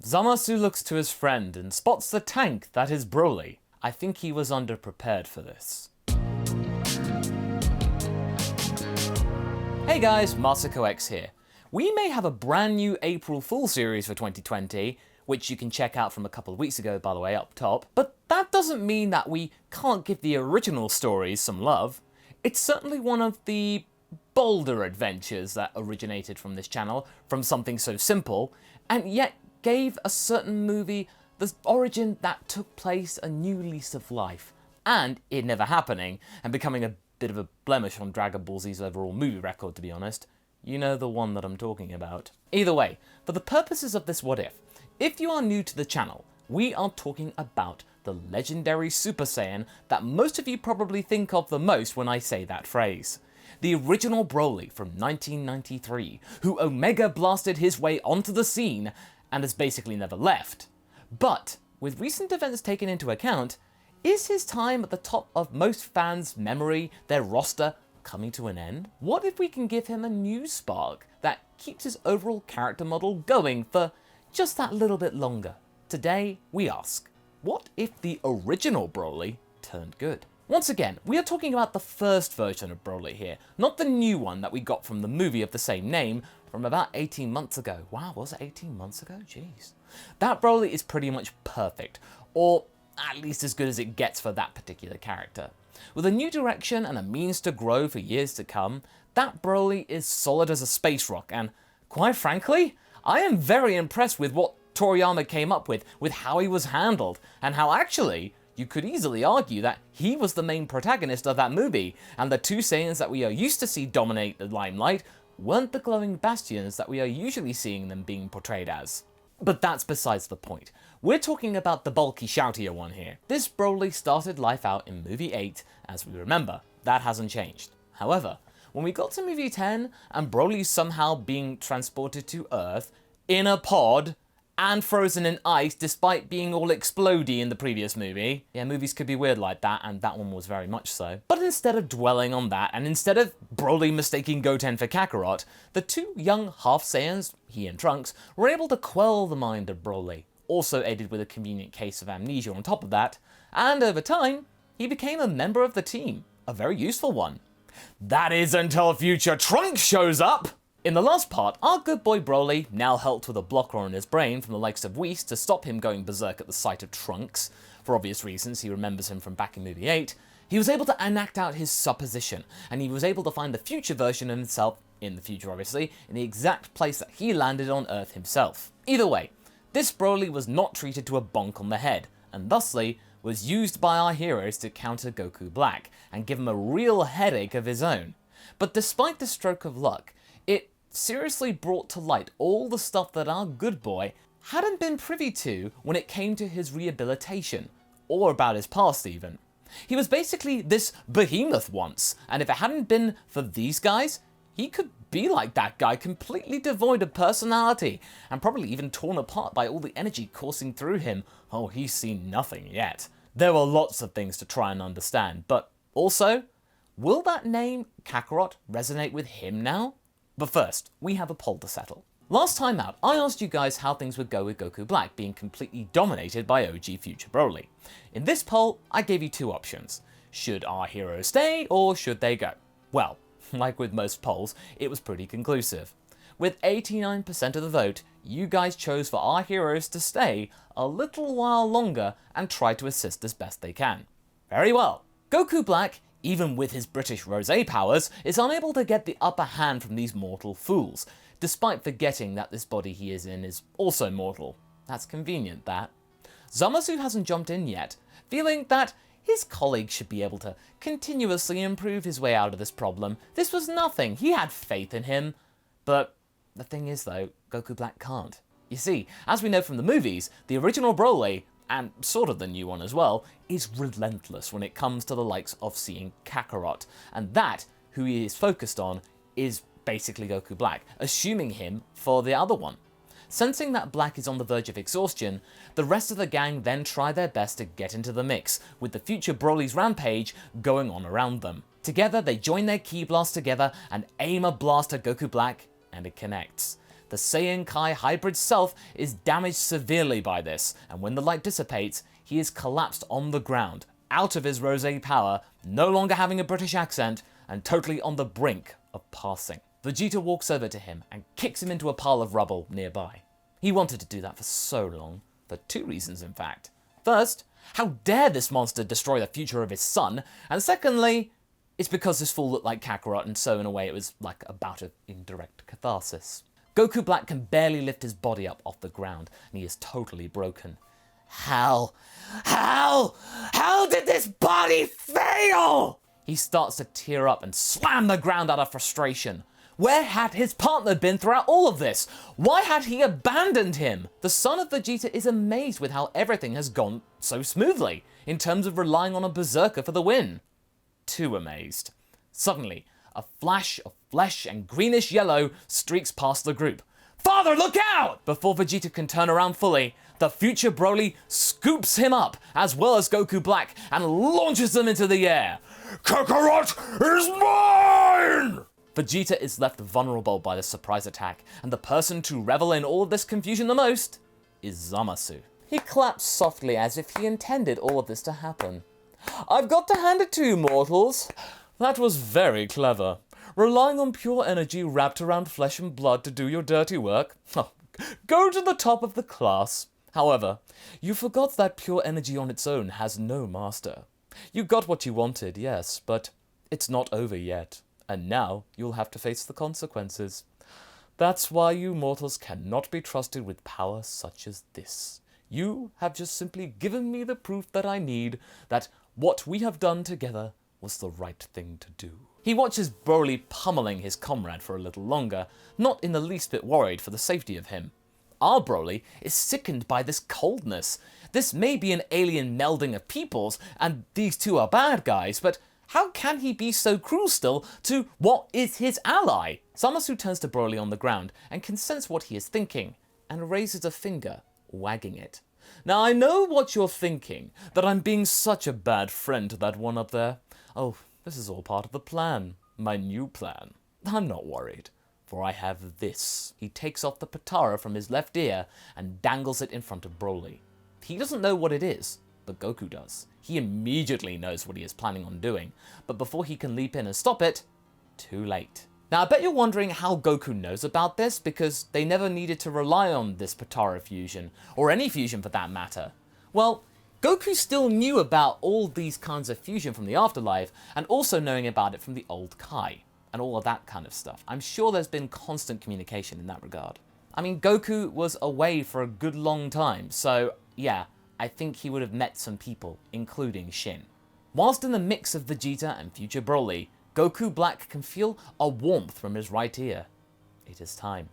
Zamasu looks to his friend and spots the tank that is Broly. I think he was underprepared for this. Hey guys, MasakoX here. We may have a brand new April Fool series for 2020, which you can check out from a couple of weeks ago by the way up top, but that doesn't mean that we can't give the original stories some love. It's certainly one of the bolder adventures that originated from this channel, from something so simple, and yet gave a certain movie the origin that took place a new lease of life, and it never happening, and becoming a bit of a blemish on Dragon Ball Z's overall movie record, to be honest. You know the one that I'm talking about. Either way, for the purposes of this What if you are new to the channel, we are talking about the legendary Super Saiyan that most of you probably think of the most when I say that phrase. The original Broly from 1993, who Omega blasted his way onto the scene and has basically never left. But, with recent events taken into account, is his time at the top of most fans' memory, their roster, coming to an end? What if we can give him a new spark that keeps his overall character model going for just that little bit longer? Today, we ask, what if the original Broly turned good? Once again, we are talking about the first version of Broly here, not the new one that we got from the movie of the same name from about 18 months ago. Wow, was it 18 months ago? Jeez. That Broly is pretty much perfect, or at least as good as it gets for that particular character. With a new direction and a means to grow for years to come, that Broly is solid as a space rock, and quite frankly, I am very impressed with what Toriyama came up with how he was handled, and how actually, you could easily argue that he was the main protagonist of that movie, and the two Saiyans that we are used to see dominate the limelight weren't the glowing bastions that we are usually seeing them being portrayed as. But that's besides the point. We're talking about the bulky, shoutier one here. This Broly started life out in movie 8, as we remember. That hasn't changed. However, when we got to movie 10, and Broly's somehow being transported to Earth in a pod, and frozen in ice despite being all explodey in the previous movie. Yeah, movies could be weird like that, and that one was very much so. But instead of dwelling on that, and instead of Broly mistaking Goten for Kakarot, the two young half-Saiyans, he and Trunks, were able to quell the mind of Broly, also aided with a convenient case of amnesia on top of that, and over time, he became a member of the team, a very useful one. That is until future Trunks shows up! In the last part, our good boy Broly, now helped with a blocker on his brain from the likes of Whis to stop him going berserk at the sight of Trunks, for obvious reasons, he remembers him from back in movie 8, he was able to enact out his supposition, and he was able to find the future version of himself, in the future obviously, in the exact place that he landed on Earth himself. Either way, this Broly was not treated to a bonk on the head, and thusly was used by our heroes to counter Goku Black, and give him a real headache of his own. But despite the stroke of luck, it seriously brought to light all the stuff that our good boy hadn't been privy to when it came to his rehabilitation, or about his past even. He was basically this behemoth once, and if it hadn't been for these guys, he could be like that guy, completely devoid of personality, and probably even torn apart by all the energy coursing through him. Oh, he's seen nothing yet. There were lots of things to try and understand, but also, will that name, Kakarot, resonate with him now? But first, we have a poll to settle. Last time out, I asked you guys how things would go with Goku Black being completely dominated by OG future Broly. In this poll, I gave you two options. Should our heroes stay, or should they go? Well, like with most polls, it was pretty conclusive. With 89% of the vote, you guys chose for our heroes to stay a little while longer and try to assist as best they can. Very well. Goku Black, even with his British rosé powers, is unable to get the upper hand from these mortal fools, despite forgetting that this body he is in is also mortal. That's convenient, that. Zamasu hasn't jumped in yet, feeling that his colleague should be able to continuously improve his way out of this problem. This was nothing, he had faith in him. But the thing is though, Goku Black can't. You see, as we know from the movies, the original Broly, and sort of the new one as well, is relentless when it comes to the likes of seeing Kakarot, and that, who he is focused on, is basically Goku Black, assuming him for the other one. Sensing that Black is on the verge of exhaustion, the rest of the gang then try their best to get into the mix, with the future Broly's rampage going on around them. Together they join their ki blast together and aim a blast at Goku Black, and it connects. The Saiyan Kai hybrid self is damaged severely by this, and when the light dissipates, he is collapsed on the ground, out of his rosé power, no longer having a British accent, and totally on the brink of passing. Vegeta walks over to him and kicks him into a pile of rubble nearby. He wanted to do that for so long, for two reasons in fact. First, how dare this monster destroy the future of his son, and secondly, it's because this fool looked like Kakarot, and so in a way it was like a bout of indirect catharsis. Goku Black can barely lift his body up off the ground, and he is totally broken. How did this body fail? He starts to tear up and slam the ground out of frustration. Where had his partner been throughout all of this? Why had he abandoned him? The son of Vegeta is amazed with how everything has gone so smoothly, in terms of relying on a berserker for the win. Too amazed. Suddenly, a flash of flesh and greenish yellow streaks past the group. Father, look out! Before Vegeta can turn around fully, the future Broly scoops him up, as well as Goku Black, and launches them into the air. Kakarot is mine! Vegeta is left vulnerable by the surprise attack, and the person to revel in all of this confusion the most is Zamasu. He claps softly as if he intended all of this to happen. I've got to hand it to you, mortals. That was very clever. Relying on pure energy wrapped around flesh and blood to do your dirty work. Oh, go to the top of the class. However, you forgot that pure energy on its own has no master. You got what you wanted, yes, but it's not over yet. And now you'll have to face the consequences. That's why you mortals cannot be trusted with power such as this. You have just simply given me the proof that I need, that what we have done together was the right thing to do. He watches Broly pummeling his comrade for a little longer, not in the least bit worried for the safety of him. Our Broly is sickened by this coldness. This may be an alien melding of peoples, and these two are bad guys, but how can he be so cruel still to what is his ally? Zamasu turns to Broly on the ground and can sense what he is thinking, and raises a finger, wagging it. Now I know what you're thinking, that I'm being such a bad friend to that one up there. Oh, this is all part of the plan. My new plan. I'm not worried, for I have this. He takes off the Patara from his left ear and dangles it in front of Broly. He doesn't know what it is, but Goku does. He immediately knows what he is planning on doing, but before he can leap in and stop it, too late. Now I bet you're wondering how Goku knows about this, because they never needed to rely on this Patara fusion, or any fusion for that matter. Well, Goku still knew about all these kinds of fusion from the afterlife, and also knowing about it from the old Kai, and all of that kind of stuff. I'm sure there's been constant communication in that regard. I mean, Goku was away for a good long time, so yeah, I think he would have met some people, including Shin. Whilst in the mix of Vegeta and future Broly, Goku Black can feel a warmth from his right ear. It is time.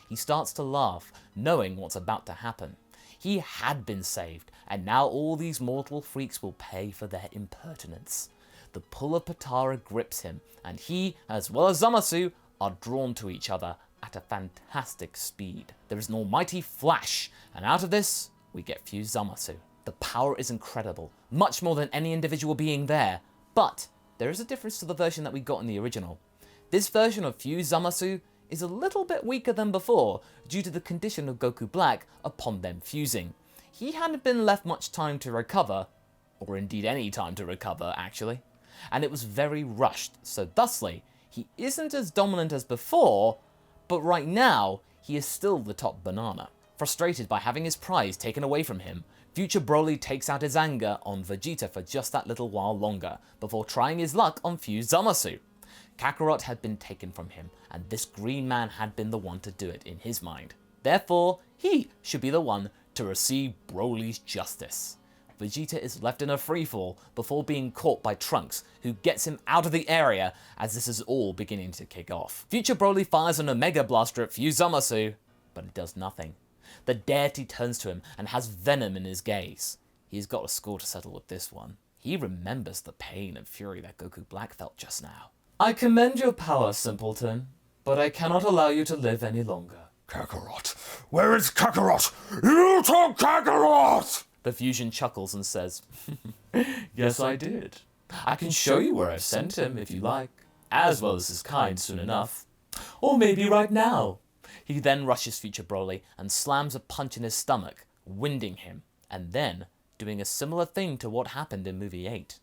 He starts to laugh, knowing what's about to happen. He had been saved, and now all these mortal freaks will pay for their impertinence. The pull of Patara grips him, and he, as well as Zamasu, are drawn to each other at a fantastic speed. There is an almighty flash, and out of this, we get Fused Zamasu. The power is incredible, much more than any individual being there, but there is a difference to the version that we got in the original. This version of Fused Zamasu is a little bit weaker than before, due to the condition of Goku Black upon them fusing. He hadn't been left much time to recover, or indeed any time to recover, actually, and it was very rushed, so thusly, he isn't as dominant as before, but right now, he is still the top banana. Frustrated by having his prize taken away from him, future Broly takes out his anger on Vegeta for just that little while longer, before trying his luck on Fused Zamasu. Kakarot had been taken from him, and this green man had been the one to do it in his mind. Therefore, he should be the one to receive Broly's justice. Vegeta is left in a freefall before being caught by Trunks, who gets him out of the area as this is all beginning to kick off. Future Broly fires an Omega Blaster at Fused Zamasu, but it does nothing. The deity turns to him and has venom in his gaze. He's got a score to settle with this one. He remembers the pain and fury that Goku Black felt just now. I commend your power, simpleton, but I cannot allow you to live any longer. Kakarot! Where is Kakarot? You took Kakarot! The fusion chuckles and says, Yes, I did. I can show you where I've sent him if you like, as well as his kind soon enough. Or maybe right now. He then rushes Future Broly and slams a punch in his stomach, winding him, and then doing a similar thing to what happened in movie 8.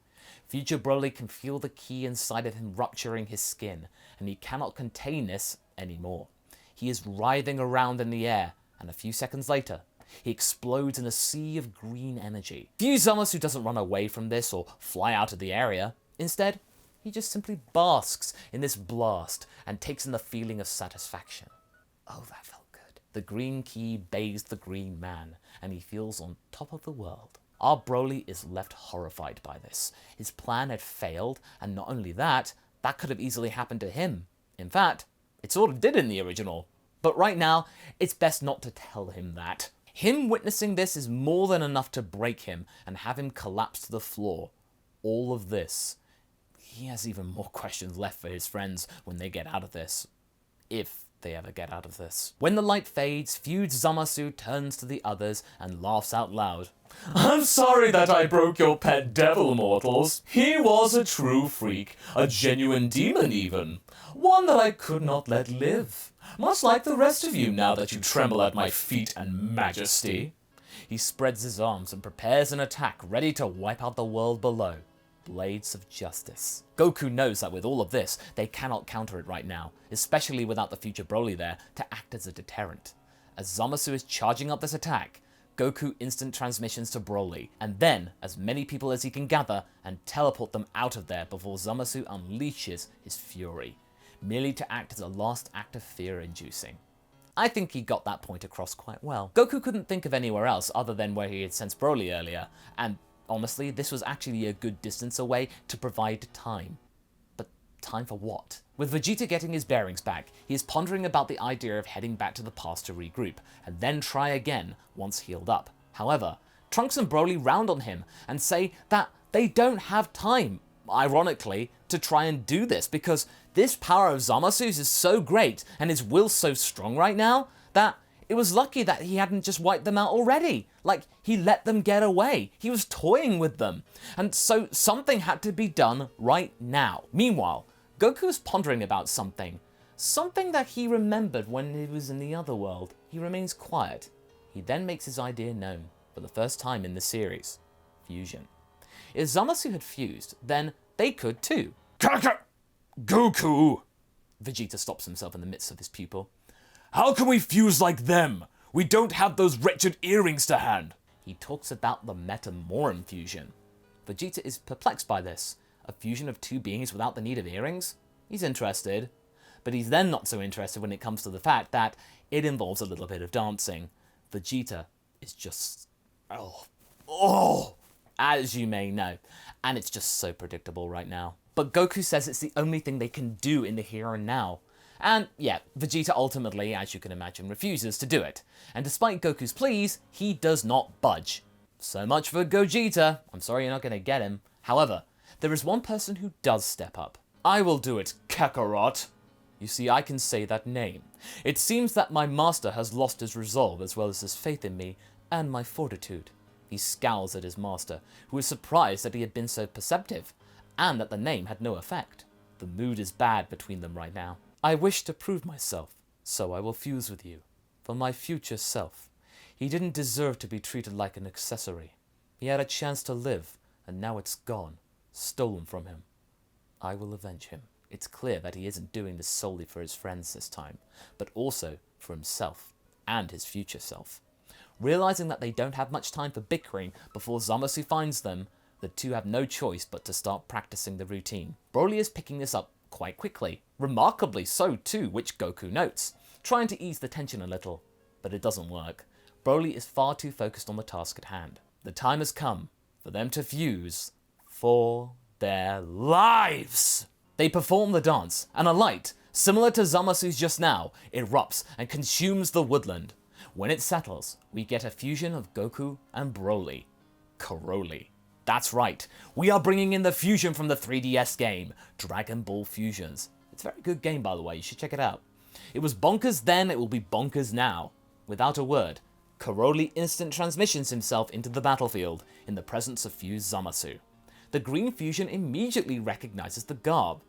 Future Broly can feel the ki inside of him rupturing his skin, and he cannot contain this anymore. He is writhing around in the air, and a few seconds later, he explodes in a sea of green energy. Fused Zamasu doesn't run away from this or fly out of the area. Instead, he just simply basks in this blast and takes in the feeling of satisfaction. Oh, that felt good. The green ki bathes the green man, and he feels on top of the world. Our Broly is left horrified by this. His plan had failed, and not only that, that could have easily happened to him. In fact, it sort of did in the original. But right now, it's best not to tell him that. Him witnessing this is more than enough to break him and have him collapse to the floor. All of this. He has even more questions left for his friends when they get out of this. If they ever get out of this. When the light fades, Fused Zamasu turns to the others and laughs out loud. "I'm sorry that I broke your pet devil, mortals. He was a true freak, a genuine demon even. One that I could not let live. Much like the rest of you now that you tremble at my feet and majesty." He spreads his arms and prepares an attack ready to wipe out the world below. Blades of Justice. Goku knows that with all of this, they cannot counter it right now, especially without the Future Broly there to act as a deterrent. As Zamasu is charging up this attack, Goku instant transmissions to Broly, and then as many people as he can gather and teleport them out of there before Zamasu unleashes his fury, merely to act as a last act of fear-inducing. I think he got that point across quite well. Goku couldn't think of anywhere else other than where he had sensed Broly earlier, and honestly, this was actually a good distance away to provide time. But time for what? With Vegeta getting his bearings back, he is pondering about the idea of heading back to the past to regroup, and then try again once healed up. However, Trunks and Broly round on him and say that they don't have time, ironically, to try and do this, because this power of Zamasu's is so great and his will so strong right now that it was lucky that he hadn't just wiped them out already. Like, he let them get away. He was toying with them. And so something had to be done right now. Meanwhile, Goku is pondering about something. Something that he remembered when he was in the other world. He remains quiet. He then makes his idea known, for the first time in the series. Fusion. If Zamasu had fused, then they could too. Goku! Vegeta stops himself in the midst of his pupil. How can we fuse like them? We don't have those wretched earrings to hand. He talks about the Metamoran fusion. Vegeta is perplexed by this. A fusion of two beings without the need of earrings? He's interested. But he's then not so interested when it comes to the fact that it involves a little bit of dancing. Vegeta is just... as you may know. And it's just so predictable right now. But Goku says it's the only thing they can do in the here and now. And yeah, Vegeta ultimately, as you can imagine, refuses to do it. And despite Goku's pleas, he does not budge. So much for Gogeta. I'm sorry you're not going to get him. However, there is one person who does step up. I will do it, Kakarot. You see, I can say that name. It seems that my master has lost his resolve as well as his faith in me and my fortitude. He scowls at his master, who is surprised that he had been so perceptive, and that the name had no effect. The mood is bad between them right now. I wish to prove myself, so I will fuse with you. For my future self. He didn't deserve to be treated like an accessory. He had a chance to live, and now it's gone, stolen from him. I will avenge him. It's clear that he isn't doing this solely for his friends this time, but also for himself, and his future self. Realizing that they don't have much time for bickering before Zamasu finds them, the two have no choice but to start practicing the routine. Broly is picking this up quite quickly, remarkably so too, which Goku notes, trying to ease the tension a little, but it doesn't work. Broly is far too focused on the task at hand. The time has come for them to fuse for their lives. They perform the dance, and a light, similar to Zamasu's just now, erupts and consumes the woodland. When it settles, we get a fusion of Goku and Broly. Karoly. That's right, we are bringing in the fusion from the 3DS game, Dragon Ball Fusions. It's a very good game, by the way, you should check it out. It was bonkers then, it will be bonkers now. Without a word, Karoly instant transmissions himself into the battlefield in the presence of Fused Zamasu. The green fusion immediately recognizes the garb.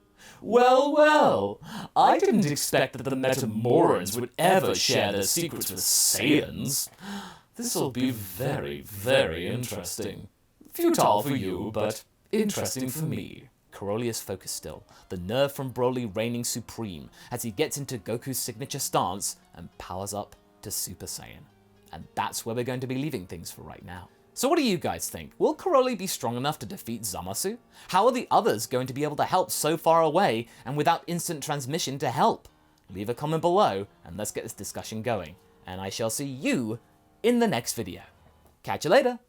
Well, well, I didn't expect that the Metamorans would ever share their secrets with Saiyans. This'll be very, very interesting. Futile for you, but interesting for me. Karoly is focused still, the nerve from Broly reigning supreme as he gets into Goku's signature stance and powers up to Super Saiyan. And that's where we're going to be leaving things for right now. So what do you guys think? Will Karoly be strong enough to defeat Zamasu? How are the others going to be able to help so far away and without instant transmission to help? Leave a comment below and let's get this discussion going. And I shall see you in the next video. Catch you later!